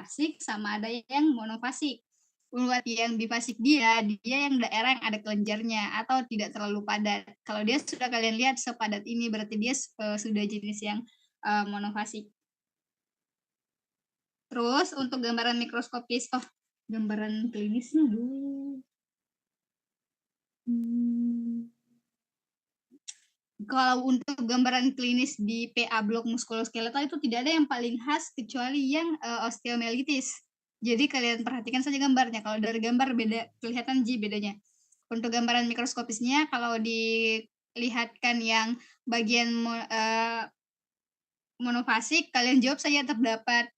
bifasik, sama ada yang monofasik. Buat yang bifasik dia yang daerah yang ada kelenjarnya atau tidak terlalu padat. Kalau dia sudah kalian lihat sepadat ini berarti dia sudah jenis yang monofasik. Terus untuk gambaran mikroskopis, gambaran klinisnya dulu. Kalau untuk gambaran klinis di PA blok muskuloskeletal itu tidak ada yang paling khas kecuali yang osteomyelitis. Jadi kalian perhatikan saja gambarnya. Kalau dari gambar beda, kelihatan bedanya. Untuk gambaran mikroskopisnya, kalau dilihatkan yang bagian monofasik, kalian jawab saja terdapat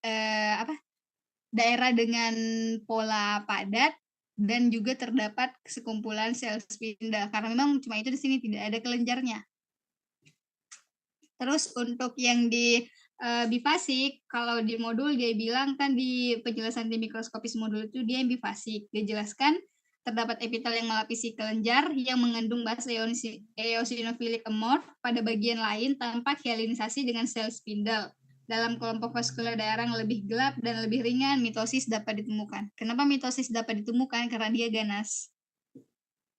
daerah dengan pola padat dan juga terdapat sekumpulan sel spindle. Karena memang cuma itu di sini tidak ada kelenjarnya. Terus untuk yang di bifasik, kalau di modul dia bilang kan di penjelasan di mikroskopis modul itu dia yang bifasik. Dia jelaskan terdapat epitel yang melapisi kelenjar yang mengandung basa eosinophilic amorph pada bagian lain tanpa hyalinisasi dengan sel spindle. Dalam kelompok vaskular daerah yang lebih gelap dan lebih ringan, mitosis dapat ditemukan. Kenapa mitosis dapat ditemukan? Karena dia ganas.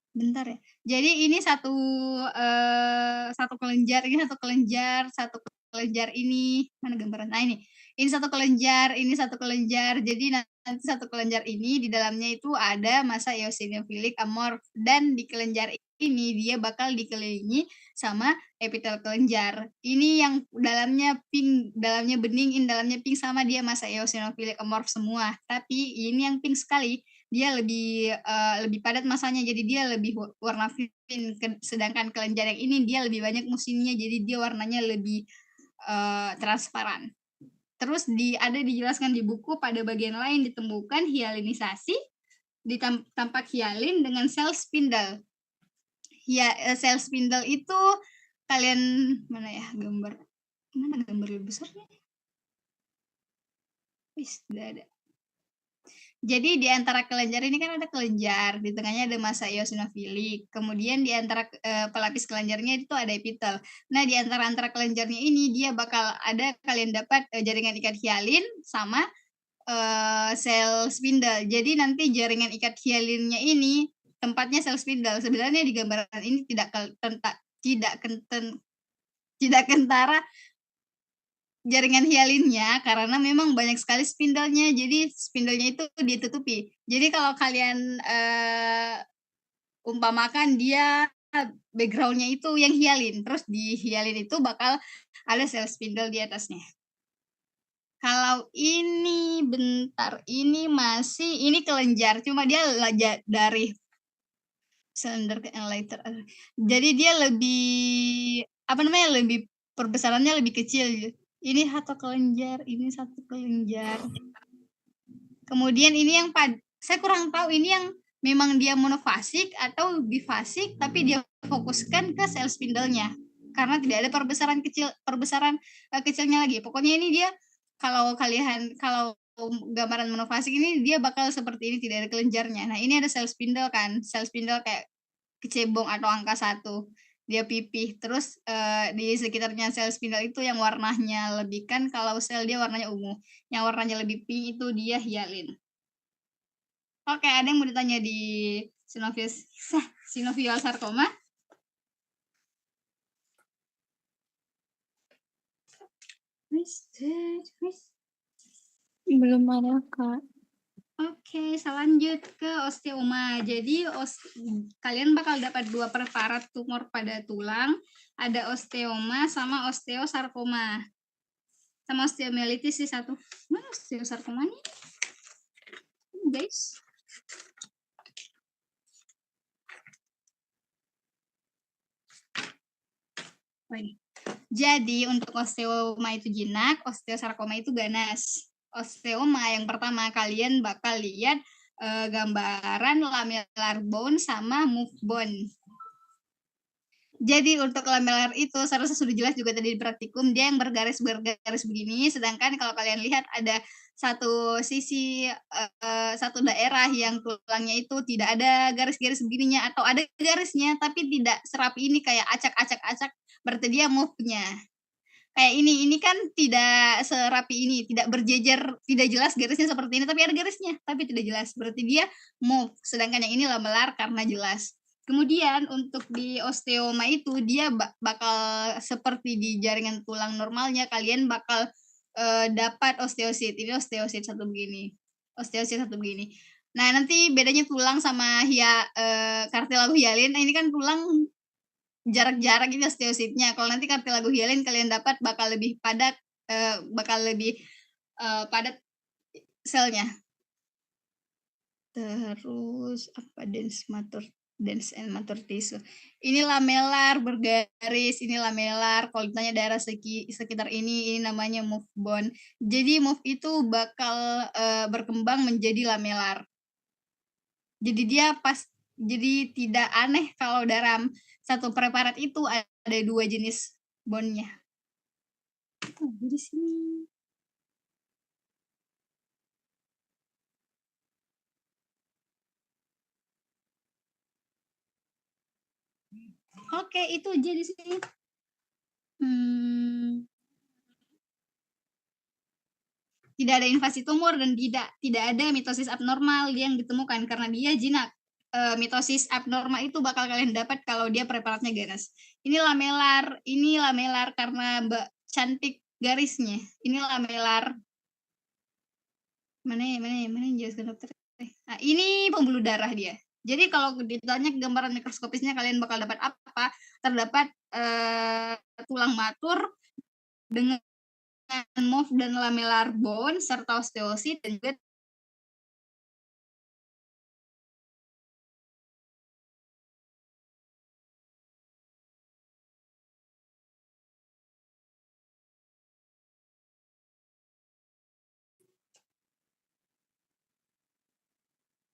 Bentar ya. Jadi ini satu kelenjar, ini satu kelenjar ini. Mana gambaran? Nah ini. Ini satu kelenjar, ini satu kelenjar. Jadi nanti satu kelenjar ini di dalamnya itu ada massa eosinophilic amorph dan di kelenjar ini dia bakal dikelilingi sama epitel kelenjar. Ini yang dalamnya pink, dalamnya bening, in dalamnya pink sama dia massa eosinophilic amorph semua. Tapi ini yang pink sekali. Dia lebih padat masanya, jadi dia lebih warna pink, sedangkan kelenjar yang ini dia lebih banyak musimnya, jadi dia warnanya lebih transparan. Terus ada dijelaskan di buku pada bagian lain ditemukan hyalinisasi, tampak hyalin dengan sel spindle. Ya, sel spindle itu kalian mana ya gambar? Mana gambar lebih besarnya? Tidak ada. Jadi di antara kelenjar ini kan ada kelenjar, di tengahnya ada massa eosinofilik. Kemudian di antara pelapis kelenjarnya itu ada epitel. Nah, di antara kelenjarnya ini dia bakal ada kalian dapat jaringan ikat hyalin sama sel spindle. Jadi nanti jaringan ikat hyalinnya ini tempatnya sel spindle. Sebenarnya di gambaran ini tidak kentara jaringan hyalinnya karena memang banyak sekali spindlenya, jadi spindlenya itu ditutupi. Jadi kalau kalian umpamakan dia backgroundnya itu yang hyalin, terus di hyalin itu bakal ada sel spindle di atasnya. Kalau ini bentar, ini kelenjar, cuma dia dari cylinder ke enlighter. Jadi dia lebih lebih perbesarannya lebih kecil. Ini satu kelenjar, ini satu kelenjar. Kemudian ini yang saya kurang tahu ini yang memang dia monofasik atau bifasik, tapi dia fokuskan ke sel spindle-nya karena tidak ada perbesaran kecilnya lagi. Pokoknya ini dia kalau gambaran monofasik ini dia bakal seperti ini, tidak ada kelenjarnya. Nah, ini ada sel spindle kan, sel spindle kayak kecebong atau angka 1. Dia pipih. Terus di sekitarnya sel spindle itu yang warnanya lebih kan kalau sel dia warnanya ungu. Yang warnanya lebih pink itu dia hyalin. Oke, ada yang mau ditanya di synovial sarcoma? Belum ada, Kak. Oke, selanjut ke osteoma. Jadi kalian bakal dapat 2 preparat tumor pada tulang, ada osteoma sama osteosarkoma. Sama osteomyelitis sih satu. Mana osteosarkomanya? Guys. Jadi untuk osteoma itu jinak, osteosarkoma itu ganas. Osteoma yang pertama kalian bakal lihat gambaran lamellar bone sama move bone. Jadi untuk lamellar itu seharusnya sudah jelas juga tadi di praktikum, dia yang bergaris begini, sedangkan kalau kalian lihat ada satu sisi satu daerah yang tulangnya itu tidak ada garis-garis begininya atau ada garisnya tapi tidak serapi ini kayak acak-acak-acak, berarti dia move-nya. kayak ini kan tidak serapi ini, tidak berjejer, tidak jelas garisnya seperti ini, tapi ada garisnya, tapi tidak jelas. Berarti dia mauve, sedangkan yang ini lamelar karena jelas. Kemudian untuk di osteoma itu dia bakal seperti di jaringan tulang normalnya, kalian bakal dapat osteosit. Ini osteosit satu begini. Osteosit satu begini. Nah, nanti bedanya tulang sama kartilago hialin. Nah, ini kan tulang jarak-jarak ini osteositnya. Kalau nanti kartilago hialin kalian dapat bakal lebih padat, padat selnya. Terus apa dense and mature tissue. Ini lamelar bergaris, ini lamelar. Kalau ditanya daerah sekitar ini namanya move bone. Jadi move itu bakal berkembang menjadi lamelar. Jadi jadi tidak aneh kalau dalam satu preparat itu ada 2 jenis bone-nya. Di sini. Oke, itu aja di sini. Tidak ada invasi tumor dan tidak ada mitosis abnormal yang ditemukan karena dia jinak. Mitosis abnormal itu bakal kalian dapat kalau dia preparatnya ganas. Ini lamelar karena cantik garisnya. Ini lamelar. Mana yang jelaskan dokter? Nah, ini pembuluh darah dia. Jadi kalau ditanya gambaran mikroskopisnya kalian bakal dapat apa? Terdapat tulang matur dengan move dan lamellar bone serta osteosit dan juga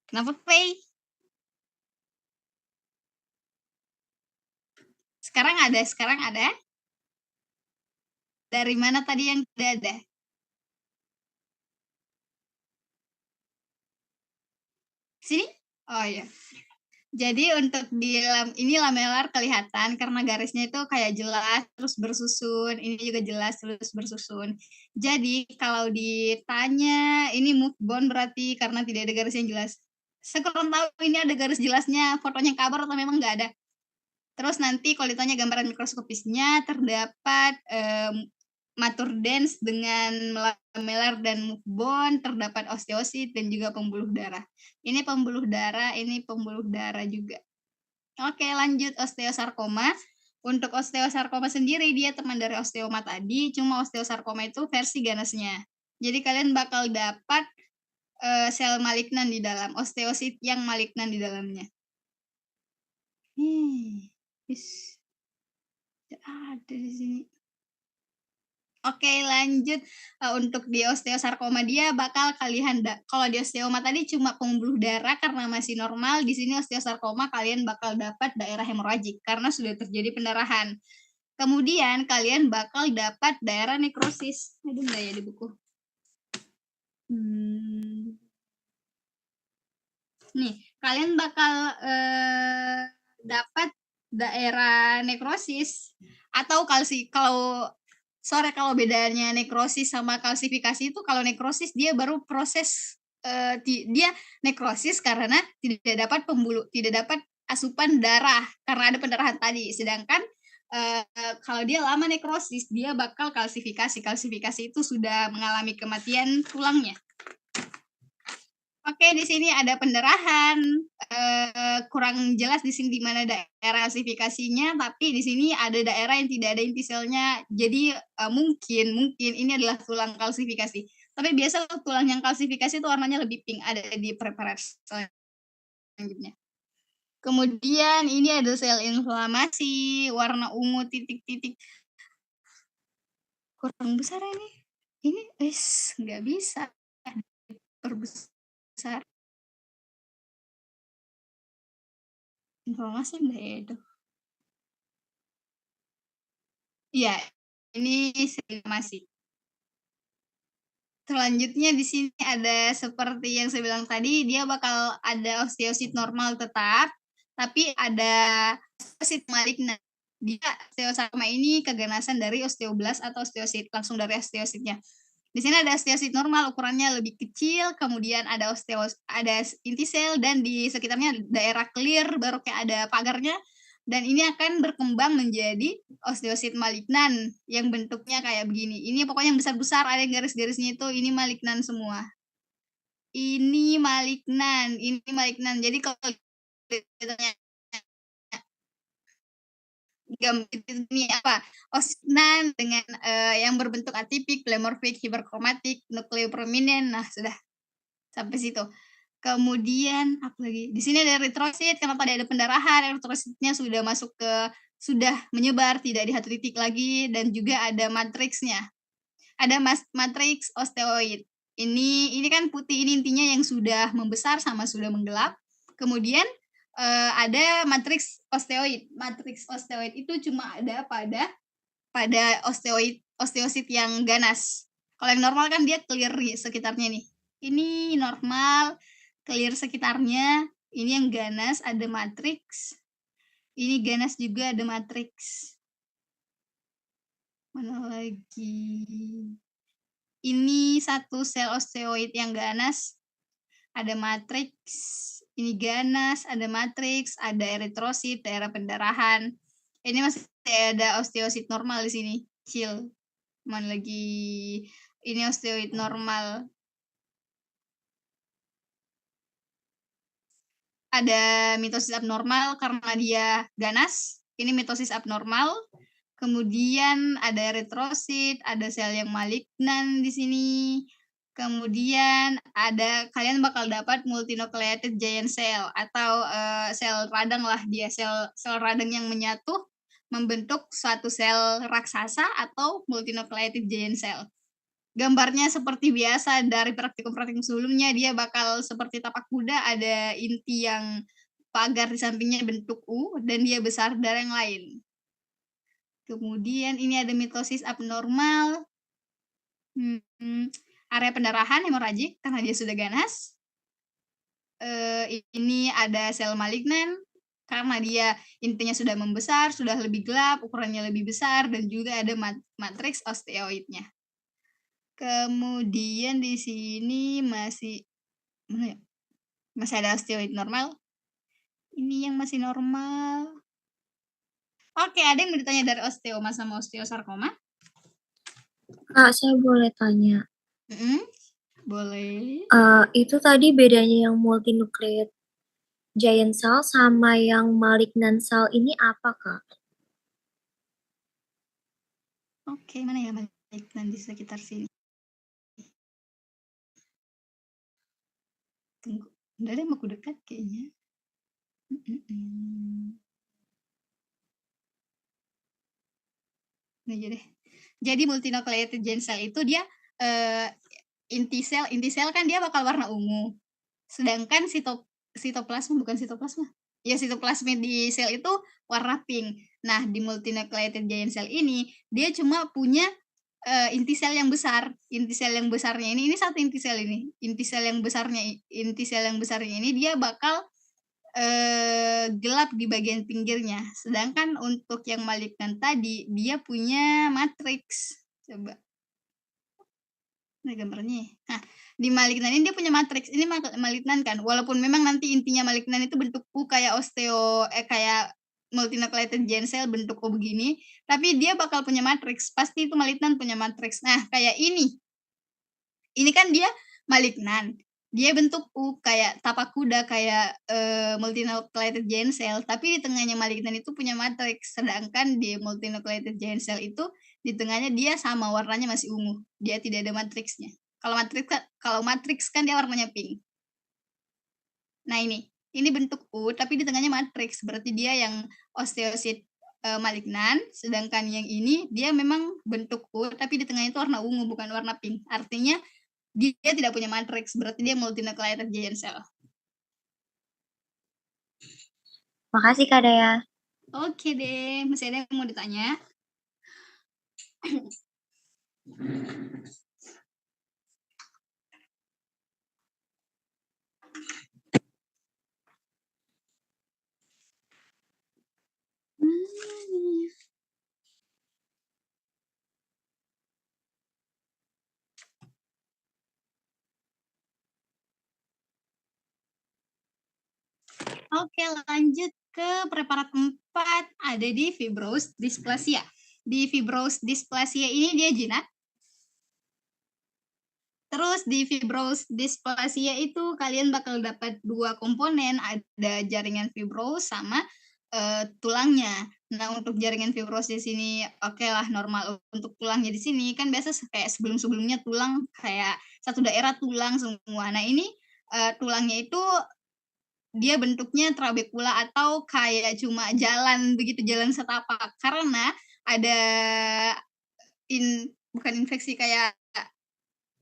kenapa play? Sekarang ada. Dari mana tadi yang tidak ada? Sini? Oh iya. Jadi untuk ini lamelar kelihatan karena garisnya itu kayak jelas terus bersusun. Ini juga jelas terus bersusun. Jadi kalau ditanya ini move bone berarti karena tidak ada garis yang jelas. Saya kurang tahu ini ada garis jelasnya fotonya kabar atau memang nggak ada. Terus nanti kalau ditanya gambaran mikroskopisnya terdapat matur dense dengan lamelar dan move bone, terdapat osteosit dan juga pembuluh darah. Ini pembuluh darah juga. Oke, lanjut osteosarkoma. Untuk osteosarkoma sendiri dia teman dari osteoma tadi, cuma osteosarkoma itu versi ganasnya. Jadi kalian bakal dapat sel malignan di dalam, osteosit yang malignan di dalamnya. Ada di sini. Oke, lanjut untuk di osteosarkoma dia bakal kalian kalau di osteoma tadi cuma pembuluh darah karena masih normal, di sini osteosarkoma kalian bakal dapat daerah hemoragik karena sudah terjadi pendarahan. Kemudian kalian bakal dapat daerah nekrosis. Aduh, enggak ya di buku. Nih, kalian bakal dapat daerah nekrosis atau kalau bedanya nekrosis sama kalsifikasi itu kalau nekrosis dia baru proses dia nekrosis karena tidak dapat asupan darah karena ada pendarahan tadi. Sedangkan kalau dia lama nekrosis dia bakal kalsifikasi. Kalsifikasi itu sudah mengalami kematian tulangnya. Oke, di sini ada pendarahan. Kurang jelas di sini di mana daerah kalsifikasinya, tapi di sini ada daerah yang tidak ada inti selnya. Jadi mungkin ini adalah tulang kalsifikasi. Tapi biasa tulang yang kalsifikasi itu warnanya lebih pink, ada di preparat selanjutnya. Kemudian ini ada sel inflamasi, warna ungu titik-titik. Kurang besar ini. Ini nggak bisa perbesar. Informasi enggak ya itu? Iya, ini informasi. Selanjutnya di sini ada seperti yang saya bilang tadi, dia bakal ada osteosit normal tetap, tapi ada osteosit malignan. Dia osteosarkoma ini keganasan dari osteoblast atau osteosit, langsung dari osteositnya. Di sini ada osteosit normal, ukurannya lebih kecil, kemudian ada inti sel, dan di sekitarnya daerah clear, baru kayak ada pagarnya, dan ini akan berkembang menjadi osteosit malignan yang bentuknya kayak begini. Ini pokoknya yang besar-besar, ada yang garis-garisnya itu, ini malignan semua. Ini malignan. Jadi kalau ditanya ini apa? Osnan dengan yang berbentuk atipik, pleomorfik, hiperkromatik, nukleoprominent. Nah, sudah sampai situ. Kemudian apa lagi? Di sini ada eritrosit, kenapa ada pendarahan? Eritrositnya sudah menyebar, tidak di satu titik lagi, dan juga ada matriksnya. Ada matriks osteoid. Ini kan putih, ini intinya yang sudah membesar sama sudah menggelap. Kemudian ada matriks osteoid. Matriks osteoid itu cuma ada pada osteosit yang ganas. Kalau yang normal kan dia clear sekitarnya nih. Ini normal, clear sekitarnya. Ini yang ganas ada matriks. Ini ganas juga ada matriks. Mana lagi? Ini satu sel osteoid yang ganas, ada matriks. Ini ganas, ada matriks, ada eritrosit, daerah pendarahan. Ini masih ada osteosit normal di sini, chill. Mana lagi? Ini osteoid normal. Ada mitosis abnormal karena dia ganas. Ini mitosis abnormal. Kemudian ada eritrosit, ada sel yang malignan di sini. Kemudian kalian bakal dapat multinucleated giant cell atau sel radang lah, dia sel radang yang menyatu membentuk suatu sel raksasa atau multinucleated giant cell. Gambarnya seperti biasa dari praktikum-praktikum sebelumnya, dia bakal seperti tapak kuda, ada inti yang pagar di sampingnya bentuk U, dan dia besar dari yang lain. Kemudian ini ada mitosis abnormal, area pendarahan hemoragik karena dia sudah ganas. Ini ada sel malignan karena dia intinya sudah membesar, sudah lebih gelap, ukurannya lebih besar, dan juga ada matriks osteoidnya. Kemudian di sini masih ada osteoid normal. Ini yang masih normal. Oke, ada yang mau ditanya dari osteoma sama osteosarkoma? Kak, saya boleh tanya. Boleh. Itu tadi bedanya yang multinucleate giant cell sama yang malignant cell ini apa, Kak? Oke, mana ya malignan di sekitar sini? Tunggu, udah deh, mau dekat kayaknya. Nah, jadi multinucleated giant cell itu dia inti sel kan dia bakal warna ungu. Sedangkan sitoplasma ya sitoplasma di sel itu warna pink. Nah, di multinucleated giant cell ini dia cuma punya inti sel yang besar. Inti sel yang besarnya ini satu inti sel ini. Inti sel yang besarnya ini dia bakal gelap di bagian pinggirnya. Sedangkan untuk yang malignan tadi dia punya matriks. Coba. Nah, gambarnya. Nah, di malignan ini dia punya matriks. Ini malignan kan. Walaupun memang nanti intinya malignan itu bentuk U kayak kayak multinucleated giant cell bentuk U begini, tapi dia bakal punya matriks. Pasti itu malignan punya matriks. Nah, kayak ini. Ini kan dia malignan. Dia bentuk U kayak tapak kuda, kayak multinucleated giant cell, tapi di tengahnya malignan itu punya matriks. Sedangkan di multinucleated giant cell itu di tengahnya dia sama warnanya masih ungu. Dia tidak ada matriksnya. Kalau matriks kan dia warnanya pink. Nah, ini bentuk U tapi di tengahnya matriks. Berarti dia yang osteosit malignan, sedangkan yang ini dia memang bentuk U tapi di tengahnya itu warna ungu bukan warna pink. Artinya dia tidak punya matriks, berarti dia multinucleated giant cell. Makasih, Kak Dea. Oke deh, masih ada yang mau ditanya? Oke, lanjut ke preparat 4, ada di fibrous dysplasia. Di fibrous dysplasia ini dia jinak. Terus di fibrous dysplasia itu kalian bakal dapat 2 komponen, ada jaringan fibrous sama, tulangnya. Nah, untuk jaringan fibrosis ini okelah normal, untuk tulangnya di sini kan biasa kayak sebelum-sebelumnya tulang kayak satu daerah tulang semua. Nah, ini, tulangnya itu dia bentuknya trabekula atau kayak cuma jalan begitu, jalan setapak. Karena ada bukan infeksi, kayak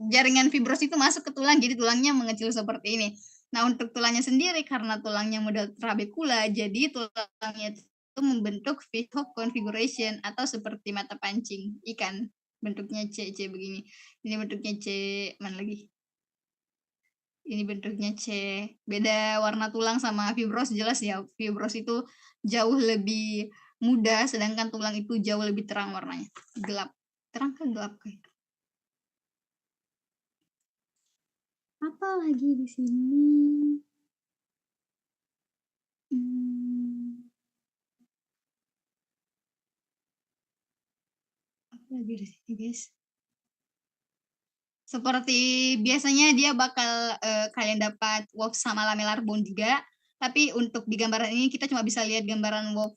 jaringan fibros itu masuk ke tulang, jadi tulangnya mengecil seperti ini. Nah, untuk tulangnya sendiri karena tulangnya model trabekula, jadi tulangnya itu membentuk fish-hook configuration atau seperti mata pancing ikan. Bentuknya C begini. Ini bentuknya C, mana lagi? Ini bentuknya C. Beda warna tulang sama fibros jelas ya. Fibros itu jauh lebih muda, sedangkan tulang itu jauh lebih terang warnanya. Gelap. Terang kan gelap kah itu? Apa lagi di sini? Apa lagi di sini, guys? Seperti biasanya dia bakal kalian dapat wolf sama lamellar bone juga, tapi untuk di gambaran ini kita cuma bisa lihat gambaran wolf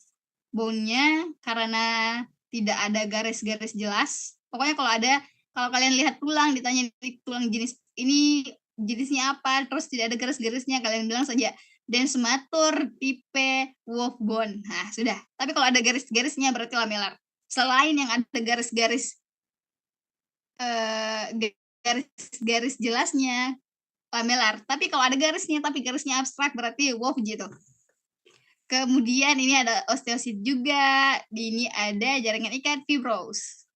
bone-nya karena tidak ada garis-garis jelas. Pokoknya kalau kalian lihat tulang, ditanya tulang jenis ini jenisnya apa, terus tidak ada garis-garisnya, kalian bilang saja densmatur tipe wolf bone. Nah, sudah. Tapi kalau ada garis-garisnya berarti lamellar. Selain yang ada garis-garis garis jelasnya lamellar. Tapi kalau ada garisnya tapi garisnya abstrak berarti wolf gitu. Kemudian ini ada osteosit juga, di ini ada jaringan ikat fibrous.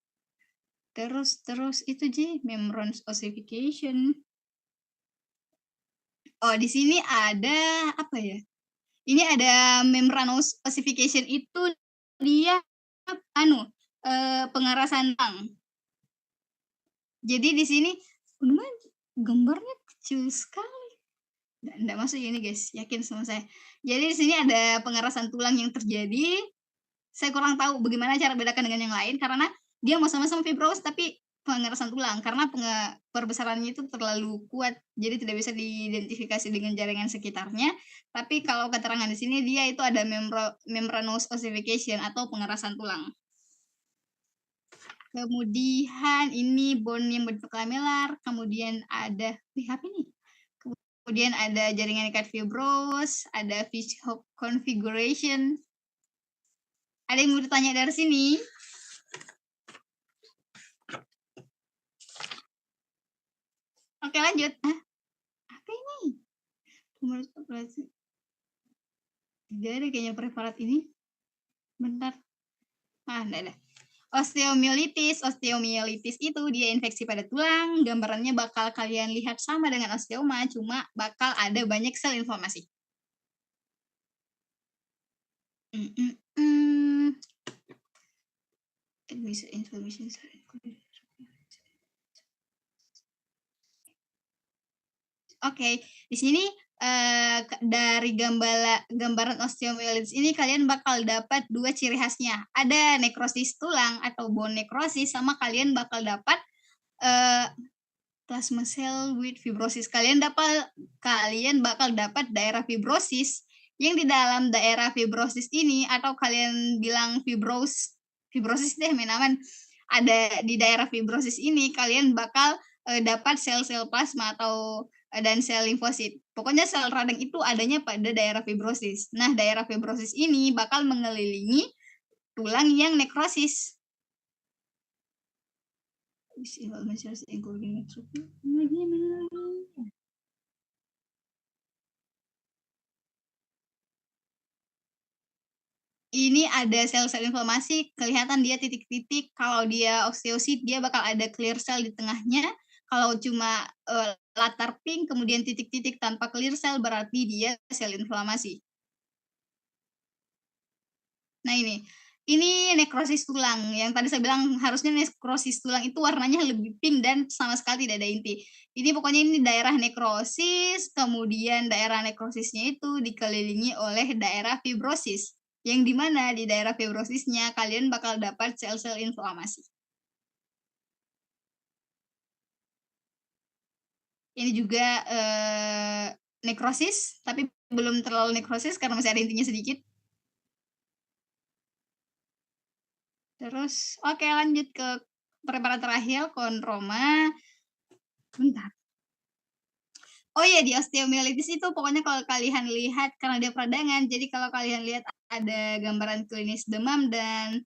Terus itu membranous ossification. Oh, di sini ada apa ya? Ini ada membranous ossification itu dia pengerasan tulang. Jadi di sini gambarnya kecil sekali. Nggak masuk ini guys, yakin sama saya. Jadi di sini ada pengerasan tulang yang terjadi. Saya kurang tahu bagaimana cara bedakan dengan yang lain karena dia mau sama-sama fibros tapi pengerasan tulang karena perbesarannya itu terlalu kuat, jadi tidak bisa diidentifikasi dengan jaringan sekitarnya. Tapi kalau keterangan di sini dia itu ada membranous ossification atau pengerasan tulang. Kemudian ini bone yang bentuk lamellar, kemudian ada apa ini? Kemudian ada jaringan ikat fibros, ada fish-hook configuration. Ada yang mau ditanya dari sini? Oke, lanjut. Apa ini? Menurut operasi. Tidak ada kayaknya preparat ini. Bentar. Enggak ada. Osteomyelitis. Osteomyelitis itu dia infeksi pada tulang. Gambarannya bakal kalian lihat sama dengan osteoma, cuma bakal ada banyak sel inflamasi. Inflammation cell. Oke, di sini dari gambaran osteomyelitis ini kalian bakal dapat 2 ciri khasnya. Ada nekrosis tulang atau bone necrosis, sama kalian bakal dapat plasma cell with fibrosis. Kalian bakal dapat daerah fibrosis yang di dalam daerah fibrosis ini, atau kalian bilang fibrosis deh menaman. Ada di daerah fibrosis ini kalian bakal dapat sel-sel plasma atau dan sel limfosit. Pokoknya sel radang itu adanya pada daerah fibrosis. Nah, daerah fibrosis ini bakal mengelilingi tulang yang nekrosis. Ini ada sel-sel inflamasi, kelihatan dia titik-titik. Kalau dia osteosit, dia bakal ada clear cell di tengahnya. Kalau cuma latar pink, kemudian titik-titik tanpa clear cell, berarti dia sel inflamasi. Nah, Ini nekrosis tulang, yang tadi saya bilang harusnya nekrosis tulang itu warnanya lebih pink dan sama sekali tidak ada inti. Ini pokoknya ini daerah nekrosis, kemudian daerah nekrosisnya itu dikelilingi oleh daerah fibrosis, yang di mana di daerah fibrosisnya kalian bakal dapat sel-sel inflamasi. Ini juga nekrosis, tapi belum terlalu nekrosis karena masih ada intinya sedikit. Terus oke lanjut ke preparat terakhir, kondroma. Bentar. Oh iya, di osteomyelitis itu pokoknya kalau kalian lihat karena dia peradangan, jadi kalau kalian lihat ada gambaran klinis demam dan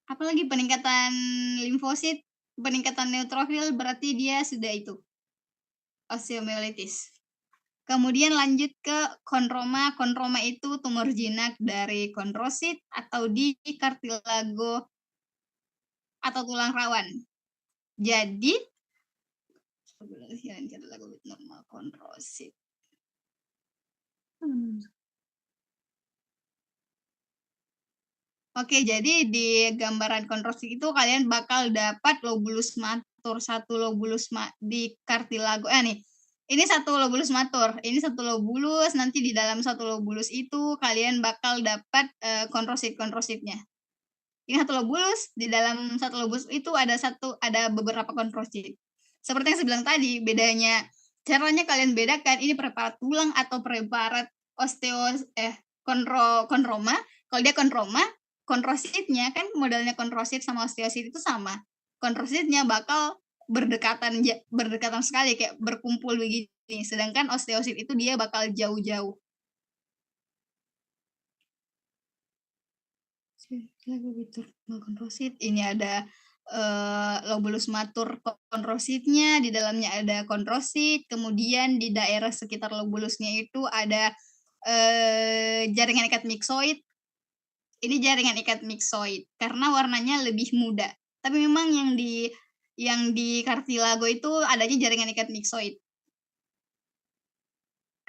apalagi peningkatan limfosit, peningkatan neutrofil, berarti dia sudah itu, osteomyelitis. Kemudian lanjut ke kondroma. Kondroma itu tumor jinak dari kondrosit atau di kartilago atau tulang rawan. Jadi kartilago normal kondrosit. Oke, jadi di gambaran kondrosit itu kalian bakal dapat lobulus matur, satu lobulus di kartilago. Nih, ini satu lobulus matur, ini satu lobulus. Nanti di dalam satu lobulus itu kalian bakal dapat kondrosit-kondrositnya. Ini satu lobulus, di dalam satu lobulus itu ada beberapa kondrosit. Seperti yang saya bilang tadi, bedanya caranya kalian bedakan ini preparat tulang atau preparat kondroma. Kalau dia kondroma, kondrositnya kan modelnya kondrosit sama osteosit itu sama. Kondrositnya bakal berdekatan sekali kayak berkumpul begini. Sedangkan osteosit itu dia bakal jauh-jauh. Kondrosit ini ada lobulus matur kondrositnya, di dalamnya ada kondrosit, kemudian di daerah sekitar lobulusnya itu ada jaringan ikat miksoid. Ini jaringan ikat miksoid karena warnanya lebih muda. Tapi memang yang di kartilago itu adanya jaringan ikat miksoid.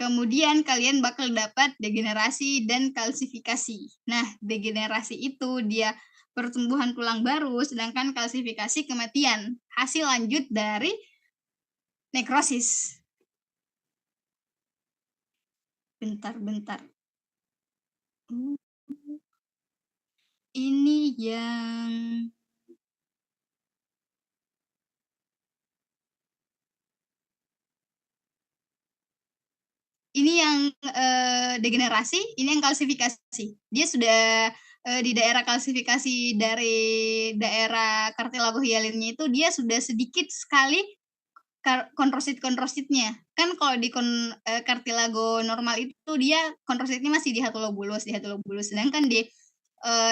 Kemudian kalian bakal dapat degenerasi dan kalsifikasi. Nah, degenerasi itu dia pertumbuhan tulang baru, sedangkan kalsifikasi kematian. Hasil lanjut dari nekrosis. Bentar. Ini yang degenerasi, ini yang kalsifikasi. Dia sudah di daerah kalsifikasi dari daerah kartilago hyalinnya itu dia sudah sedikit sekali kondrosit-kondrositnya. Kan kalau di kartilago normal itu dia kondrositnya masih di hatulobulus. Sedangkan di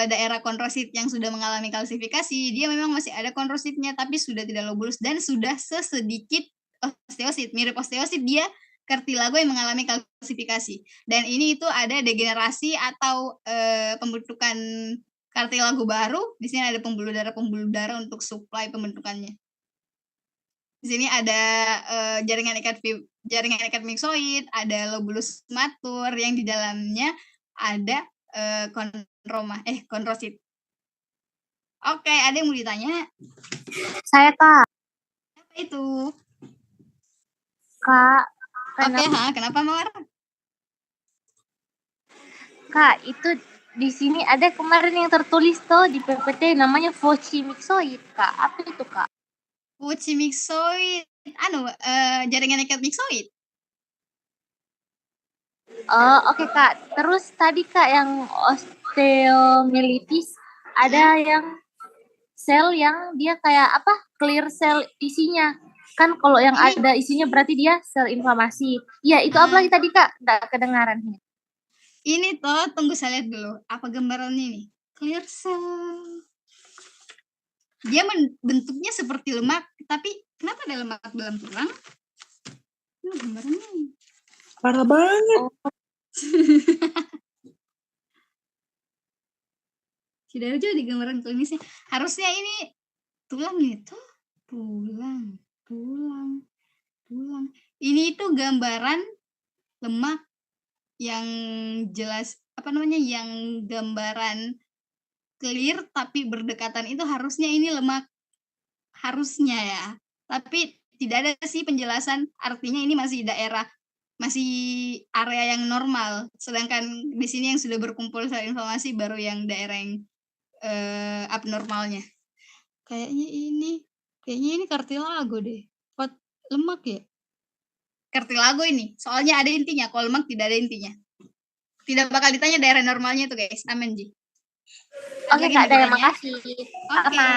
daerah kondrosit yang sudah mengalami kalsifikasi, dia memang masih ada kondrositnya tapi sudah tidak lobulus dan sudah sesedikit osteosit. Mirip osteosit dia kartilago yang mengalami kalsifikasi. Dan ini itu ada degenerasi atau pembentukan kartilago baru. Di sini ada pembuluh darah untuk suplai pembentukannya. Di sini ada jaringan ikat miksoid, ada lobulus matur yang di dalamnya ada kondrosit. Oke, ada yang mau ditanya? Saya, Kak. Apa itu? Kak. Oke, kenapa Mawar? Kak, itu di sini ada kemarin yang tertulis tuh di PPT namanya fuchimixoid, Kak. Apa itu, Kak? Fuchimixoid, jaringan ikat miksoid. Oke, Kak. Terus tadi Kak yang osteomyelitis ada yang sel yang dia kayak apa? Clear sel isinya. Kan kalau yang ada isinya berarti dia sel inflamasi. Iya, itu apa lagi tadi Kak? Nggak kedengaran. Ini toh, tunggu saya lihat dulu. Apa gambarannya ini? Clear cell. Dia bentuknya seperti lemak, tapi kenapa ada lemak dalam tulang? Ini gambarannya. Parah banget. Tidak aja di gambaran klinisnya. Harusnya ini tulang itu. Tulang. Ini itu gambaran lemak yang jelas, yang gambaran clear tapi berdekatan itu harusnya ini lemak. Harusnya ya. Tapi tidak ada sih penjelasan, artinya ini masih area yang normal. Sedangkan di sini yang sudah berkumpul sel inflamasi baru yang daerah yang abnormalnya. Kayaknya ini kartilago deh. Lemak ya? Kartilago ini. Soalnya ada intinya, kalau lemak tidak ada intinya. Tidak bakal ditanya daerah normalnya tuh guys. Amin, Ji. Oke Kak, terima kasih. Oke.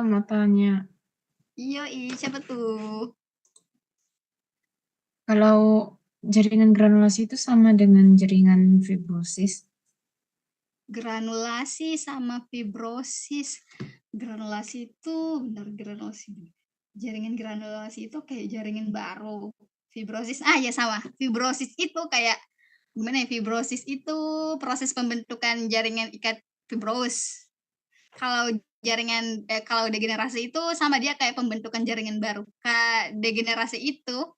Mau tanya. Iya, siapa tuh? Kalau jaringan granulasi itu sama dengan jaringan fibrosis? Granulasi sama fibrosis. Granulasi itu, jaringan granulasi itu kayak jaringan baru. Fibrosis, ya sama. Fibrosis itu kayak, gimana ya, fibrosis itu proses pembentukan jaringan ikat fibros. Kalau kalau degenerasi itu sama, dia kayak pembentukan jaringan baru. Degenerasi itu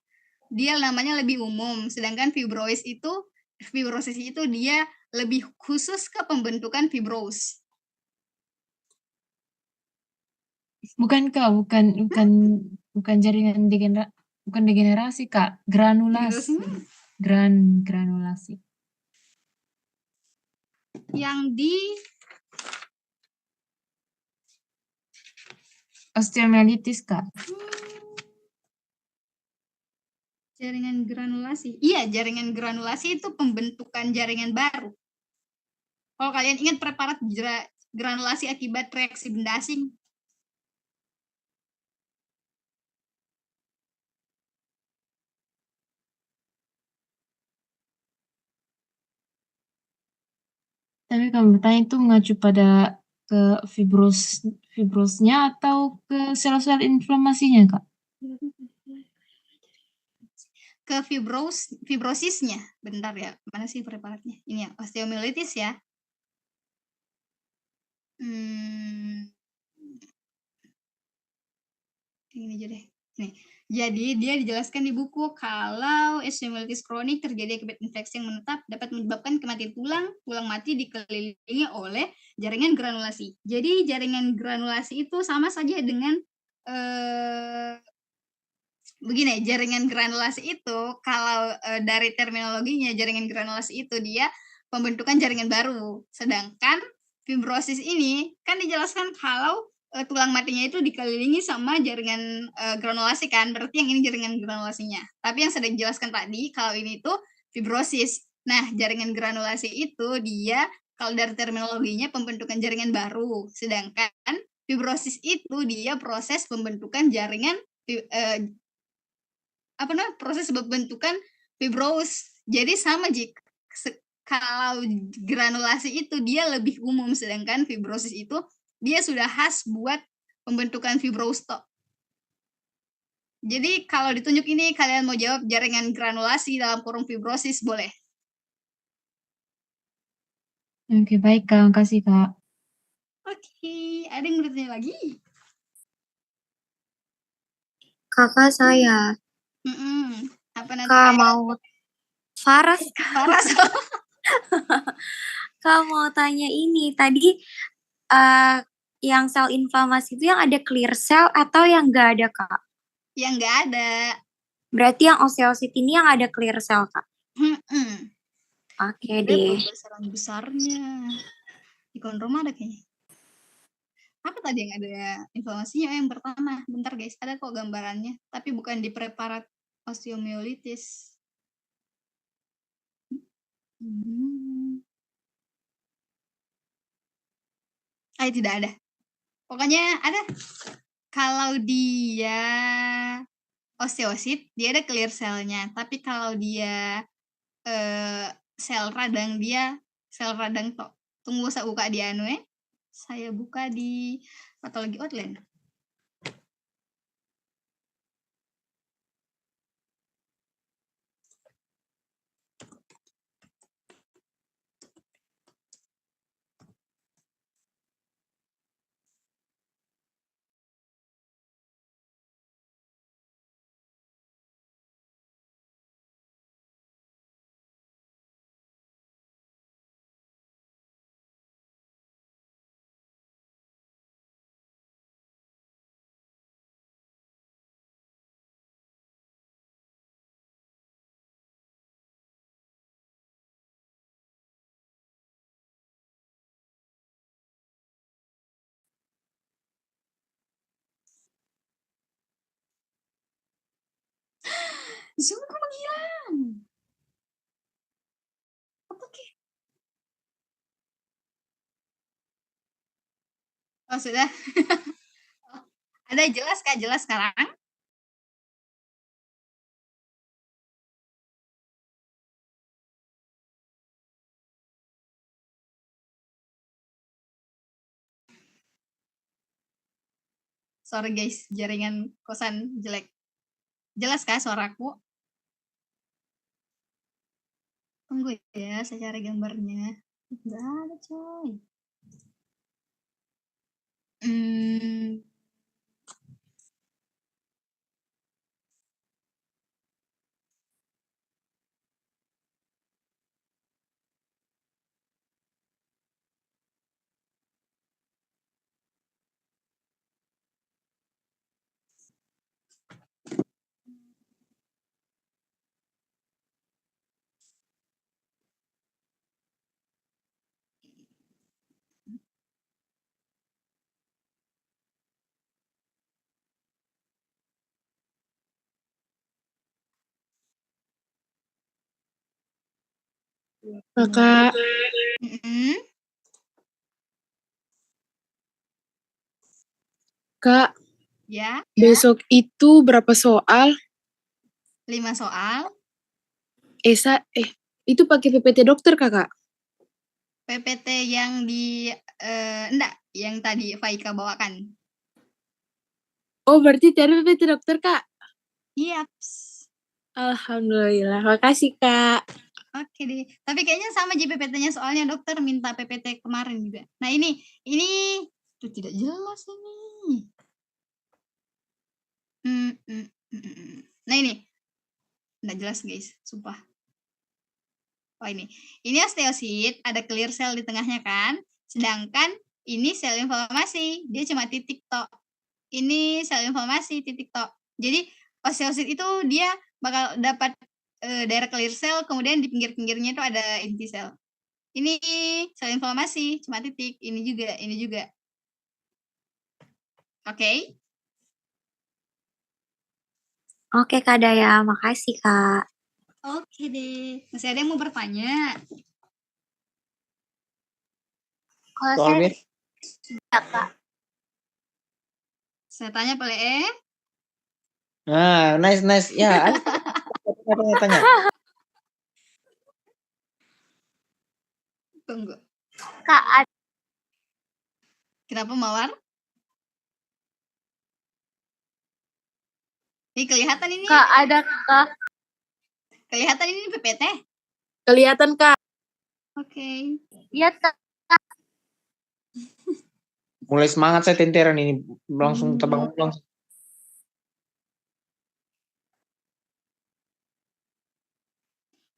dia namanya lebih umum, sedangkan fibrosis itu dia lebih khusus ke pembentukan fibros. Bukan Kak, bukan jaringan bukan degenerasi Kak, granulasi. Granulasi. Yang di osteomyelitis Kak. Jaringan granulasi. Iya, jaringan granulasi itu pembentukan jaringan baru. Kalau kalian ingat preparat granulasi akibat reaksi benda asing. Tapi kamu bertanya itu mengacu pada ke fibrosnya atau ke sel-sel inflamasinya Kak? Ke fibrosisnya. Bentar ya, mana sih preparatnya? Ini ya, osteomyelitis ya. Ini aja deh. Nih, jadi dia dijelaskan di buku kalau osteomyelitis kronik terjadi akibat infeksi yang menetap dapat menyebabkan kematian tulang mati dikelilingi oleh jaringan granulasi. Jadi jaringan granulasi itu sama saja dengan begini, jaringan granulasi itu kalau dari terminologinya, jaringan granulasi itu dia pembentukan jaringan baru. Sedangkan fibrosis ini kan dijelaskan kalau tulang matinya itu dikelilingi sama jaringan granulasi kan, berarti yang ini jaringan granulasinya. Tapi yang sudah dijelaskan tadi, kalau ini tuh fibrosis. Nah, jaringan granulasi itu dia kalau dari terminologinya pembentukan jaringan baru, sedangkan fibrosis itu dia proses pembentukan jaringan proses pembentukan fibros. Jadi sama jika kalau granulasi itu dia lebih umum, sedangkan fibrosis itu dia sudah khas buat pembentukan fibrostok. Jadi kalau ditunjuk ini kalian mau jawab jaringan granulasi dalam kurung fibrosis boleh. Oke, baik Kak, makasih Kak. Oke, ada yang bertanya lagi? Kakak saya. Apa nanti? Kak mau Faras. Faras. Kak mau tanya ini tadi yang sel inflamasi itu yang ada clear cell atau yang nggak ada Kak? Yang nggak ada. Berarti yang osteosit ini yang ada clear cell Kak? Oke deh. Besarnya di kondroma ada kayaknya. Apa tadi yang ada inflamasinya? Yang pertama, bentar guys, ada kok gambarannya, tapi bukan di preparat osteomyelitis. Tidak ada. Pokoknya ada. Kalau dia osteosit, dia ada clear cell-nya. Tapi kalau dia sel radang, dia sel radang tok. Tunggu saya buka di saya buka di patologi outline. Zoomku menghilang. Oke. Oh, sudah. Ada jelas Kak? Jelas sekarang? Sorry guys, jaringan kosan jelek. Jelas Kak suaraku? Tunggu ya, saya cari gambarnya. Nggak ada coy. Kakak, Mm-mm. Kak, Ya, besok itu berapa soal? 5 soal. Itu pakai PPT dokter, Kakak? PPT yang enggak, yang tadi Faika bawakan. Oh, berarti dari PPT dokter, Kak? Iya. Alhamdulillah, makasih, Kak. Oke deh. Tapi kayaknya sama JPPT-nya soalnya dokter minta PPT kemarin juga. Nah ini tuh tidak jelas ini. Nah ini nggak jelas guys, sumpah. Oh ini osteosit, ada clear cell di tengahnya kan. Sedangkan ini sel inflamasi, dia cuma titik tok. Ini sel inflamasi titik tok. Jadi osteosit itu dia bakal dapat daerah clear cell, kemudian di pinggir-pinggirnya itu ada inti sel. Ini sel inflamasi, cuma titik. Ini juga. Oke. Oke Kak Daya, makasih Kak. Oke deh. Masih ada yang mau bertanya? Kalau Soal saya Mir. sudah, Kak. Saya tanya Pele. Nah, nice. Ya, tanya. Tunggu. Kak, Kenapa Mawar? Ini kelihatan ini. Kak, ada Kak. Kelihatan ini PPT? Kelihatan, Kak. Oke. Iya, Kak. Mulai semangat saya tenteran ini. Langsung terbang pulang.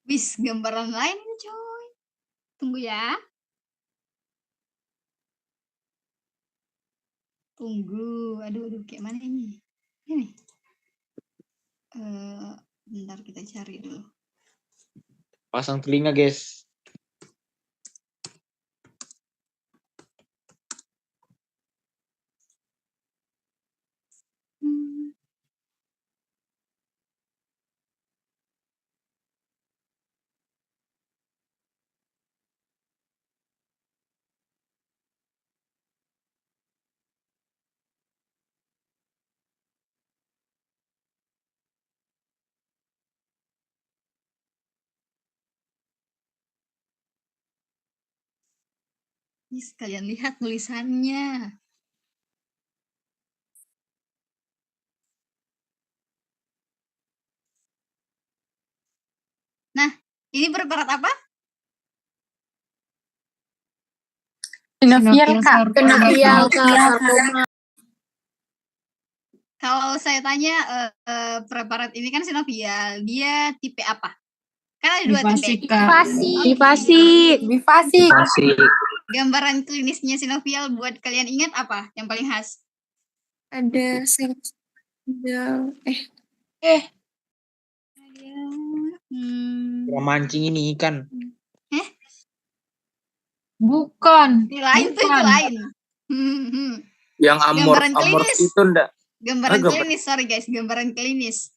Wis, gambaran lain ini coy. Tunggu ya. Tunggu. Aduh, kayak mana ini? Ini. Bentar kita cari dulu. Pasang telinga, guys. Ini kalian lihat tulisannya. Nah, ini preparat apa? Sinovial, Kak. Sinovial, sarkoma. Kalau saya tanya preparat ini kan sinovial, dia tipe apa? Kan ada 2 Bifasik, tipe. Kak. Bifasik. Gambaran klinisnya sinovial buat kalian ingat apa yang paling khas? Ada sel Kira mancing ini ikan. Bukan. Ini lain tuh, itu lain. Yang Gambaran amorf klinis. itu ndak? Gambaran Gambar. klinis, sorry guys, gambaran klinis.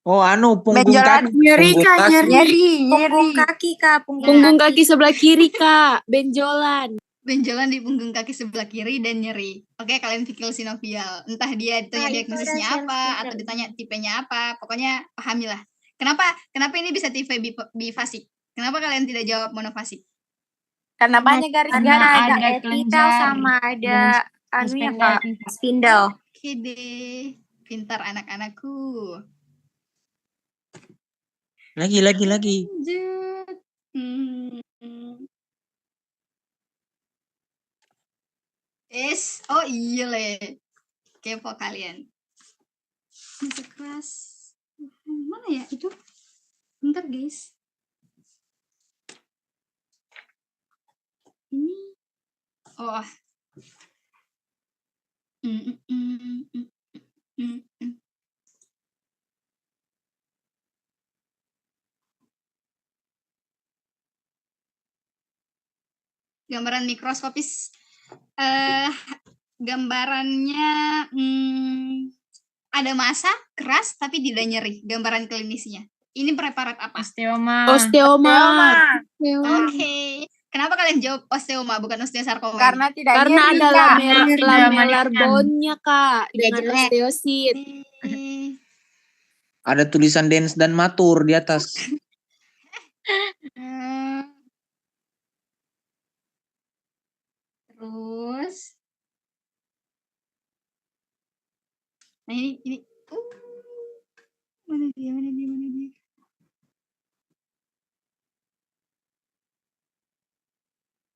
Oh, punggung Benjolan. kaki. Nyeri Punggung Kak, kaki. nyeri. Punggung kaki Kak, Punggung kaki sebelah kiri, Kak. Benjolan. Benjolan di punggung kaki sebelah kiri dan nyeri. Oke, kalian pikir sinovial. Entah dia ditanya Nah, itu diagnosisnya udah apa self-spindle. atau ditanya tipenya apa, pokoknya pahamilah. Kenapa ini bisa tipe bifasik? Kenapa kalian tidak jawab monofasik? Karena banyak Karena garis-garis, ada ada epitel kelenjar sama ada dan anunya spindle. Kak, spindle. Oke deh, pintar anak-anakku. Lagi. Lanjut. Oh iya le, kepo kalian. Masuk kelas mana ya itu? Bentar guys. Ini. Oh. Gambaran mikroskopis. Gambarannya ada massa, keras tapi tidak nyeri. Gambaran klinisnya. Ini preparat apa? Osteoma. Oke. Kenapa kalian jawab osteoma bukan osteosarkoma? Karena tidak Karena nyeri, ada Kak. lamellar bone-nya, Kak, dengan jelek. osteosit. Ada tulisan dens dan matur di atas. Terus nah ini mana dia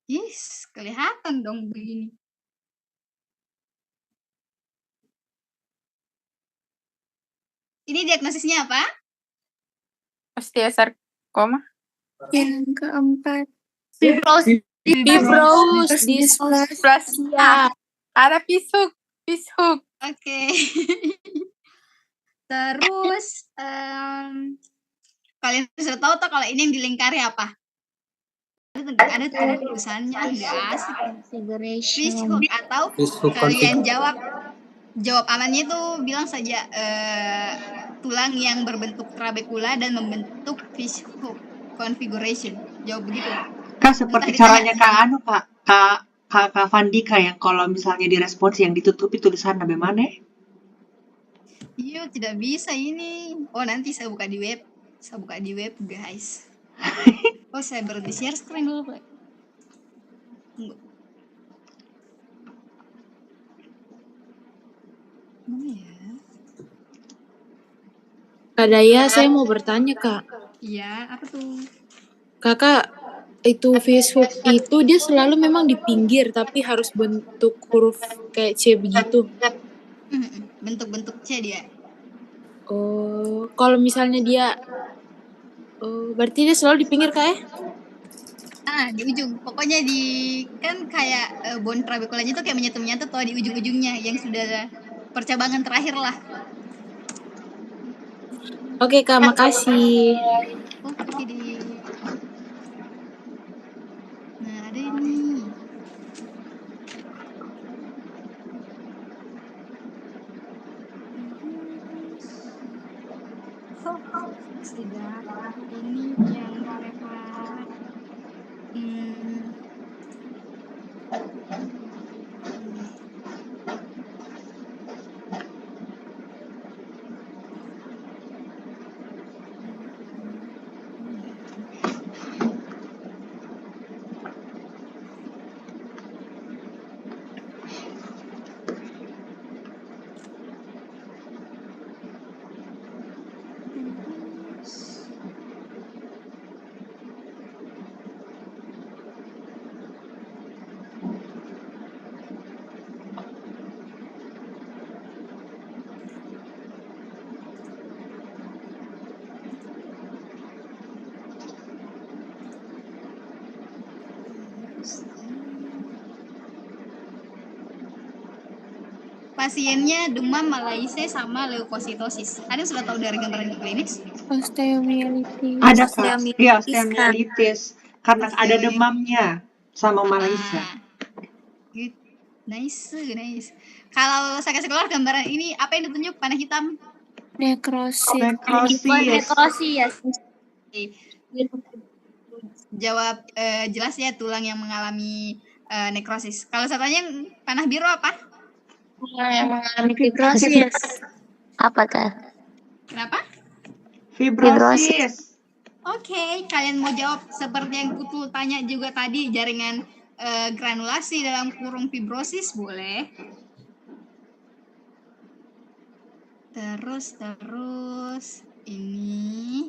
yes, kelihatan dong begini. Ini diagnosisnya apa? Osteosarkoma. Yang keempat. Fibrosis. Dysplasia. Ada pisuk. Oke. Terus kalian sudah tahu tak kalau ini yang dilingkari apa? Ada tulisannya nggak asik. Fishhook atau kalian jawab amannya itu bilang saja tulang yang berbentuk trabekula dan membentuk fishhook configuration. Jawab begitu. Kak, seperti caranya Kak Vandika yang kalau misalnya direspons yang ditutupi tulisan apa mana? Iya, tidak bisa ini. Oh, nanti saya buka di web. Guys. Oh, saya berhenti share screen dulu, Pak. Tunggu. Mana ya? Kak Daya, saya mau bertanya, Kak. Iya, apa tuh? Kakak, itu fishhook itu dia selalu memang di pinggir, tapi harus bentuk huruf kayak C begitu. Bentuk-bentuk C dia. Oh, kalau misalnya dia, berarti dia selalu di pinggir, Kak ya? Di ujung. Pokoknya kan kayak bone trabekulanya tuh kayak menyatu tuh di ujung-ujungnya yang sudah percabangan terakhir lah. Oke, Kak, makasih. Oke deh. Nah, ada ini. Sudah. Ini yang preparat. Pasiennya demam, malaise, sama leukositosis. Ada yang sudah tahu dari gambaran klinis? Osteomyelitis. Ada Kak. Iya, osteomyelitis. Karena ada demamnya sama malaise. Good. Nice. Kalau saya kasih keluar gambaran ini, apa yang ditunjuk? Panah hitam. Nekrosis. Nekrosis. Jawab jelas ya, tulang yang mengalami nekrosis. Kalau satunya yang panah biru apa? Yang mengalami fibrosis. Apa tuh? Kenapa? Fibrosis. Oke, kalian mau jawab seperti yang Kutu tanya juga tadi, jaringan granulasi dalam kurung fibrosis, boleh. Terus ini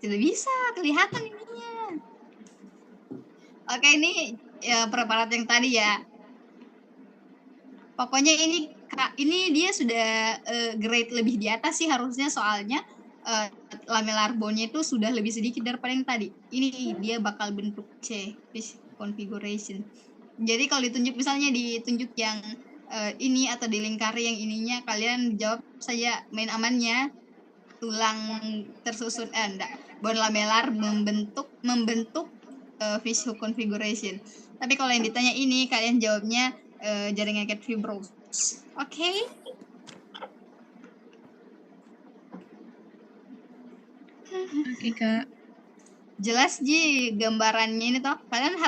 tidak bisa kelihatan ininya. Oke, ini preparat yang tadi ya. Pokoknya ini dia sudah grade lebih di atas sih harusnya, soalnya lamellar bone-nya itu sudah lebih sedikit daripada yang tadi. Ini dia bakal bentuk C, fish configuration. Jadi kalau ditunjuk yang ini atau dilingkari yang ininya, kalian jawab saja main amannya tulang tersusun bone lamellar membentuk fish hook configuration. Tapi kalau yang ditanya ini, kalian jawabnya jaringan cat fibrosis. Oke? Oke, Kak. Jelas Ji gambarannya ini toh. Kalian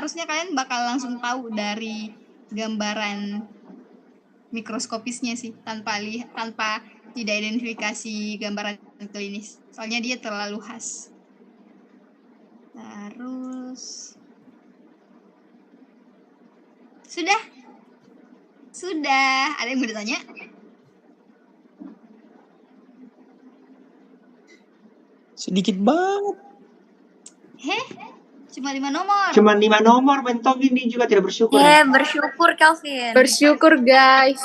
bakal langsung tahu dari gambaran mikroskopisnya sih, tanpa tidak identifikasi gambaran klinis. Soalnya dia terlalu khas. Terus Sudah. Ada yang mau ditanya? Sedikit banget. Cuma 5 nomor. Cuma 5 nomor, Bentong ini juga tidak bersyukur. Bersyukur Kelvin. Bersyukur guys.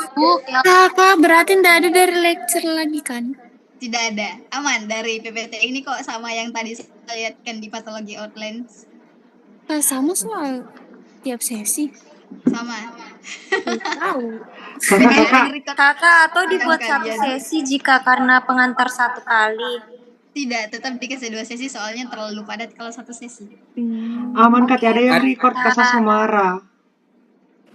Kakak berarti tidak ada dari lecture lagi kan? Tidak ada. Aman dari PPT ini kok, sama yang tadi saya lihatkan di Pathology Outlines. Sama soal tiap sesi. Sama. Tahu. Kakak atau dibuat satu sesi jika karena pengantar 1 kali. Tidak, tetap dikasih 2 sesi soalnya terlalu padat kalau 1 sesi. Aman Kak, ada yang record Kasa Sumara.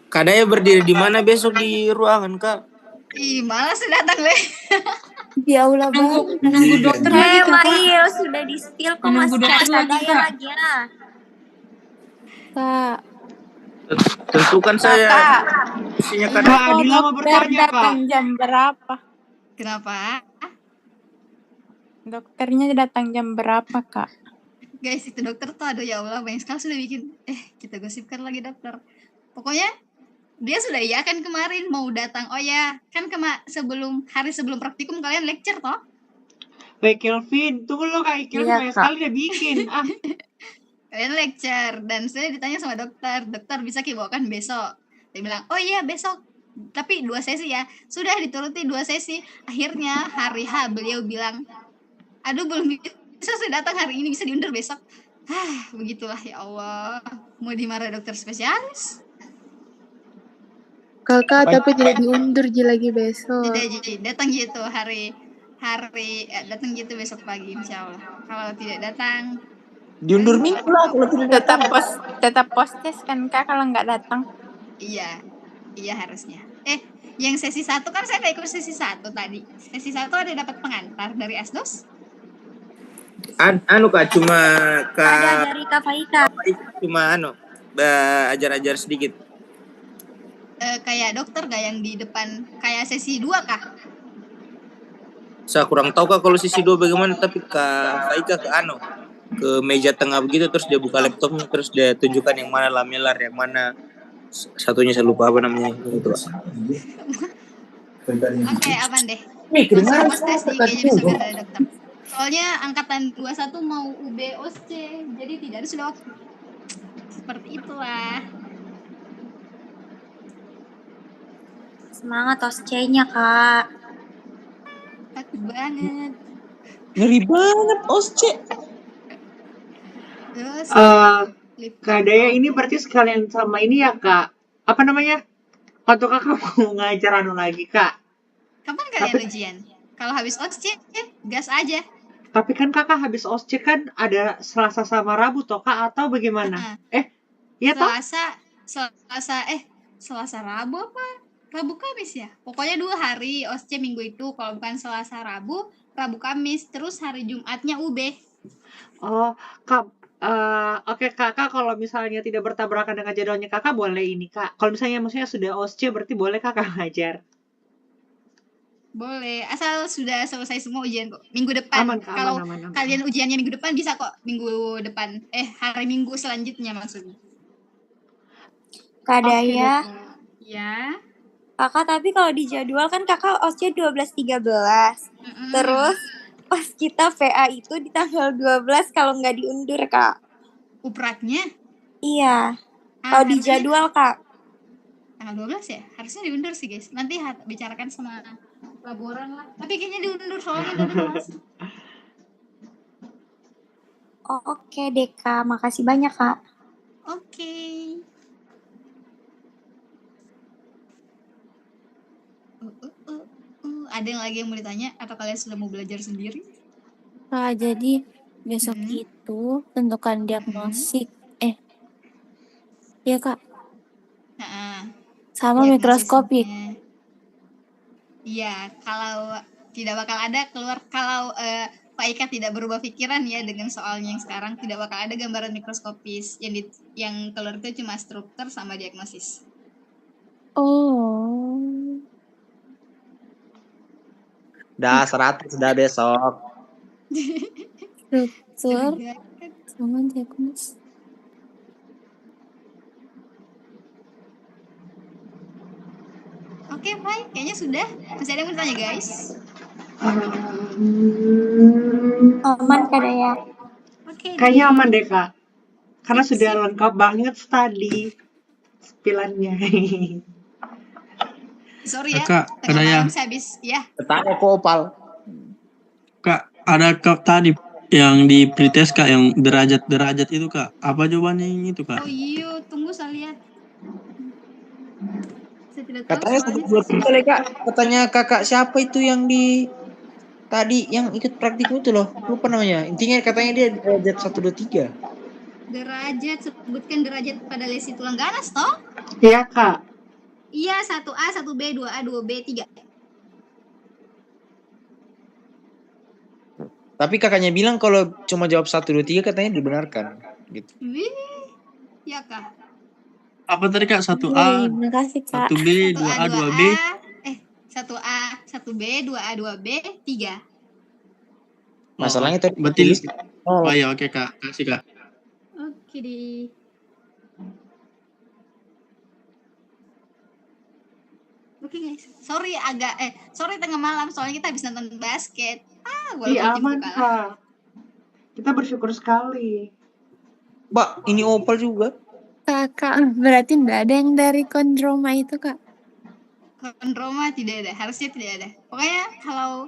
Kadanya berdiri di mana besok di ruangan, Kak? Ih, malas datang Le. Di aula baru. Menunggu dokter lagi, Kak. Mail sudah di-spill kok masih ada lagi ya. Kak. Tentukan saya. Isinya Kak Adila mau bertanya, Kak. Datang jam berapa? Kenapa? Dokternya datang jam berapa, Kak? Guys, itu dokter tuh, aduh ya Allah, banyak sekali sudah bikin. Kita gosipkan lagi dokter. Pokoknya dia sudah iya kan kemarin mau datang. Oh ya, kan hari sebelum praktikum kalian lecture toh? Baik Kelvin, tunggu lo Kak Kelvin banyak sekali dia bikin. Kalian lecture dan saya ditanya sama dokter bisa bawakan besok. Dia bilang, oh iya besok, tapi 2 sesi ya. Sudah dituruti 2 sesi. Akhirnya hari H beliau bilang, aduh belum bisa saya datang hari ini, bisa diundur besok. Begitulah ya Allah, mau dimarah dokter spesialis. Kakak tapi tidak diundur lagi besok. Tidak, datang gitu datang gitu besok pagi insya Allah. Kalau tidak datang Diundur minggu lah kalau tidak datang. Tetap postes kan Kak kalau nggak datang. Iya harusnya. Yang sesi 1 kan saya nggak ikut sesi 1 tadi. Sesi 1 ada dapat pengantar dari Asdos? Kak cuma ada dari Kak Faika. Cuma ajar-ajar sedikit. Kayak dokter gak yang di depan kayak sesi 2 kah? Saya kurang tahu Kak kalau sesi 2 bagaimana, tapi Kak Faika ke meja tengah begitu, terus dia buka laptopnya, terus dia tunjukkan yang mana lamellar, yang mana satunya saya lupa apa namanya gitu. Oke, aman deh. Mas tes nih kayaknya bisa dari dokter. Soalnya angkatan 21 mau UB OSC, jadi tidak ada sudah waktu. Seperti itulah. Semangat OSCE-nya, Kak. Takut banget. Ngeri banget OSCE. Terus Kak Daya ini berarti sekalian sama ini ya Kak. Apa namanya? Atau Kakak mau ngajar lagi Kak? Kapan kalian ujian? Kalau habis OSCE, gas aja. Tapi kan Kakak habis OSCE kan ada Selasa sama Rabu toh Kak, atau bagaimana? Iya toh? Selasa Rabu apa? Rabu Kamis ya? Pokoknya 2 hari OSCE minggu itu. Kalau bukan Selasa Rabu, Rabu Kamis. Terus hari Jumatnya UB. Oh, Kak, oke Kakak kalau misalnya tidak bertabrakan dengan jadwalnya Kakak boleh ini Kak. Kalau misalnya maksudnya sudah OSCE berarti boleh Kakak ngajar. Boleh, asal sudah selesai semua ujian kok. Minggu depan. Aman Kak, Kalau aman. kalian ujiannya minggu depan bisa kok minggu depan. Hari Minggu selanjutnya maksudnya. Kak Oke deh Daya, Kak. Ya. Kakak tapi kalau di jadwal kan kakak OSCE 12-13. Terus pas kita VA itu di tanggal 12 kalau nggak diundur Kak. Upratnya? Iya. Kalau di harusnya jadwal Kak. tanggal 12 ya? Harusnya diundur sih guys. Nanti bicarakan sama laboran lah. Tapi kayaknya diundur soalnya udah ada kelas. Oke deh Kak, makasih banyak Kak. Oke. Ada yang lagi yang mau ditanya atau kalian sudah mau belajar sendiri? Jadi besok itu tentukan diagnostik. Iya Kak. Sama mikroskopik. Iya, kalau tidak bakal ada keluar kalau Pak Ika tidak berubah pikiran ya dengan soalnya yang sekarang, tidak bakal ada gambaran mikroskopis. Yang keluar itu cuma struktur sama diagnosis. Oh. Dah 100 dah besok. Struktur sama diagnosis. Oke, Pai, kayaknya sudah. Masih ada yang mau ditanya, guys? Aman Kak Daya. Kayaknya aman deh Kak. Karena sudah lengkap banget tadi spilannya. Sorry ya, Kak, tengah ada ya. malam saya habis. Ya. Tanya ke Opal. Kak, ada Kak tadi yang di pretest Kak, yang derajat itu Kak. Apa jawabannya yang itu Kak? Oh iya, tunggu saya lihat. Saya tidak tahu Katanya soalnya. kali Kak. Katanya kakak siapa itu yang di tadi yang ikut praktikum itu loh. Lupa namanya. Intinya katanya dia derajat 1, 2, 3. Derajat, sebutkan derajat pada lesi tulang ganas toh? Iya Kak. Iya, 1A, 1B, 2A, 2B, 3. Tapi kakaknya bilang kalau cuma jawab 1, 2, 3 katanya dibenarkan gitu. Wih, ya Kak. Apa tadi Kak? 1A, Terima kasih Kak. 1B, 2A, 2B. 1A, 1B, 2A, 2B, 3. Masalahnya tadi berarti oh ya oke Kak, kasih Kak. Oke deh. Oke guys, sorry tengah malam soalnya kita habis nonton basket. Iya aman Kak. Kita bersyukur sekali. Mbak, ini Opal juga. Kakak, berarti enggak ada yang dari kondroma itu Kak? Kondroma tidak ada, harusnya tidak ada. Pokoknya kalau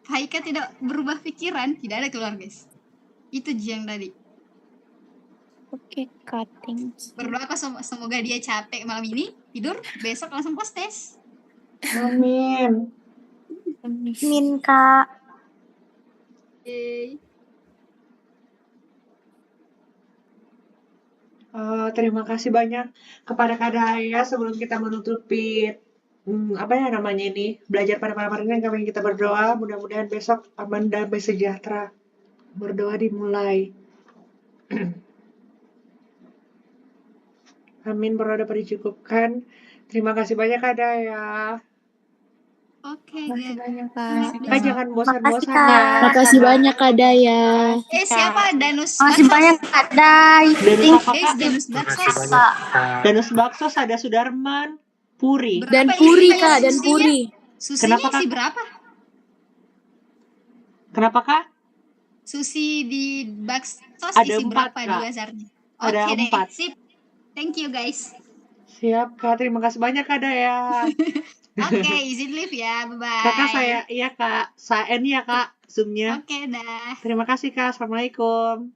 Haika tidak berubah pikiran, tidak ada keluar guys. Itu yang tadi. Oke, cutting. Berdoa semoga dia capek malam ini, tidur, besok langsung postes. Amin. Amin Kak. Terima kasih banyak kepada Kak Daya sebelum kita menutupi belajar pada malam hari ini kami kita berdoa mudah-mudahan besok aman damai sejahtera. Berdoa dimulai. Amin, berdoa dapat dicukupkan. Terima kasih banyak Kak Daya. Oke, Makasih banyak Kak. Kak jangan bosan-bosan Makasih, ya. Kak. Makasih banyak Kak Daya. Siapa Danus? Makasih banyak Kak Day. Danus apa Kak? Danus Baksos. Danus Baksos, ada Sudarman, Puri. Dan Puri Kak, dan Puri. Susinya Kenapa, Kak? isi berapa? Kenapa Kak? Susi di Baksos Ada isi 4, berapa di Kak. bazarnya? Ada Oke deh, 4. sip. Thank you guys. Siap Kak, terima kasih banyak Kak Daya. Oke, izin live ya. Bye-bye. Kakak iya Kak. Saya ya Kak, Zoom-nya. Oke dah. Terima kasih Kak, Assalamualaikum.